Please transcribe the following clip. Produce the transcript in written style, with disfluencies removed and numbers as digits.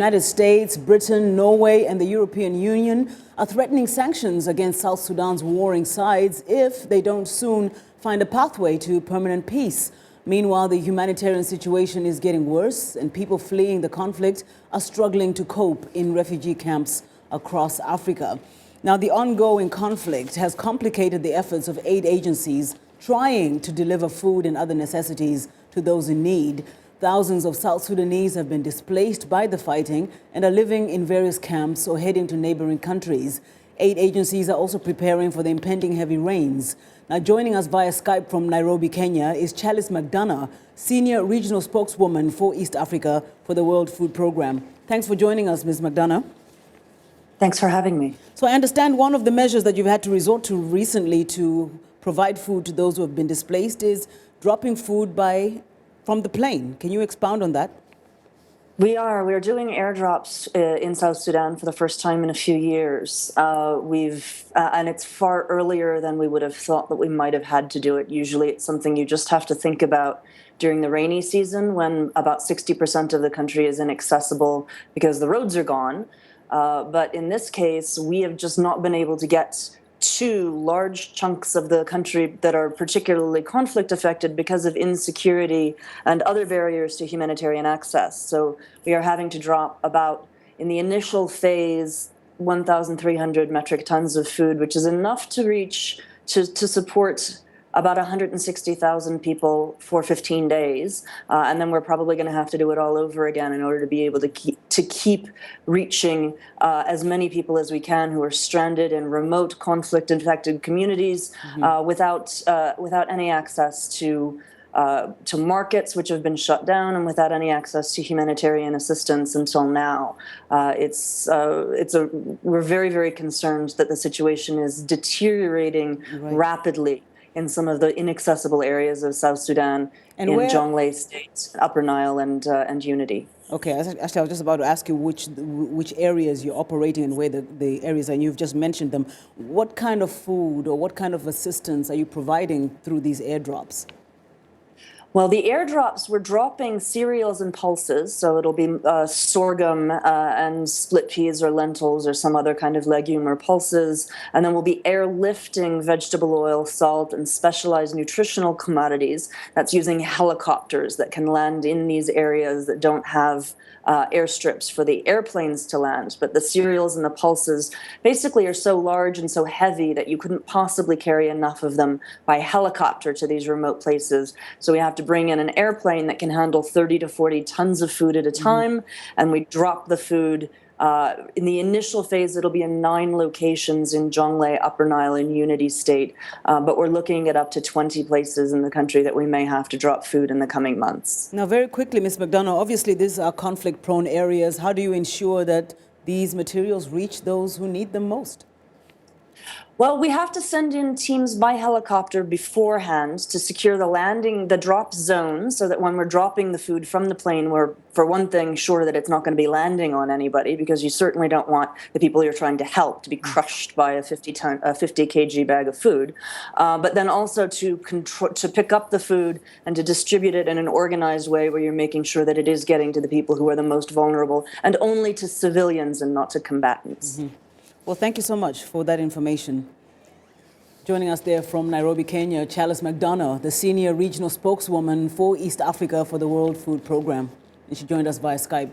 United States, Britain, Norway and the European Union are threatening sanctions against South Sudan's warring sides if they don't soon find a pathway to permanent peace. Meanwhile, the humanitarian situation is getting worse and people fleeing the conflict are struggling to cope in refugee camps across Africa. Now, the ongoing conflict has complicated the efforts of aid agencies trying to deliver food and other necessities to those in need. Thousands of South Sudanese have been displaced by the fighting and are living in various camps or heading to neighboring countries. Aid agencies are also preparing for the impending heavy rains. Now, joining us via Skype from Nairobi, Kenya, is Challiss McDonough, Senior Regional Spokeswoman for East Africa for the World Food Programme. Thanks for joining us, Ms. McDonough. Thanks for having me. So I understand one of the measures that you've had to resort to recently to provide food to those who have been displaced is dropping food from the plane. Can you expound on that? We are doing airdrops in South Sudan for the first time in a few years. And it's far earlier than we would have thought that we might have had to do it. Usually it's something you just have to think about during the rainy season when about 60% of the country is inaccessible because the roads are gone. But in this case, we have just not been able to get to large chunks of the country that are particularly conflict affected because of insecurity and other barriers to humanitarian access. So we are having to drop about, in the initial phase, 1,300 metric tons of food, which is enough to support about 160,000 people for 15 days. And then we're probably going to have to do it all over again in order to be able to keep reaching as many people as we can who are stranded in remote conflict-infected communities without any access to markets which have been shut down and without any access to humanitarian assistance until now. We're very, very concerned that the situation is deteriorating rapidly in some of the inaccessible areas of South Sudan, in Jonglei State, Upper Nile, and Unity. Okay, actually, I was just about to ask you which areas you're operating and where the areas are, and you've just mentioned them. What kind of food or what kind of assistance are you providing through these airdrops? Well, the airdrops, we're dropping cereals and pulses, so it'll be sorghum and split peas or lentils or some other kind of legume or pulses, and then we'll be airlifting vegetable oil, salt, and specialized nutritional commodities. That's using helicopters that can land in these areas that don't have airstrips for the airplanes to land. But the cereals and the pulses basically are so large and so heavy that you couldn't possibly carry enough of them by helicopter to these remote places. So we have to bring in an airplane that can handle 30 to 40 tons of food at a time, and we drop the food. In the initial phase, it'll be in 9 locations in Jonglei, Upper Nile, and Unity State, but we're looking at up to 20 places in the country that we may have to drop food in the coming months. Now, very quickly, Ms. McDonough, obviously these are conflict-prone areas. How do you ensure that these materials reach those who need them most? Well, we have to send in teams by helicopter beforehand to secure the drop zone, so that when we're dropping the food from the plane, we're, for one thing, sure that it's not going to be landing on anybody, because you certainly don't want the people you're trying to help to be crushed by a 50 kg bag of food. But then also to pick up the food and to distribute it in an organized way where you're making sure that it is getting to the people who are the most vulnerable, and only to civilians and not to combatants. Well, thank you so much for that information. Joining us there from Nairobi, Kenya, Challiss McDonough, the Senior Regional Spokeswoman for East Africa for the World Food Programme. And she joined us via Skype.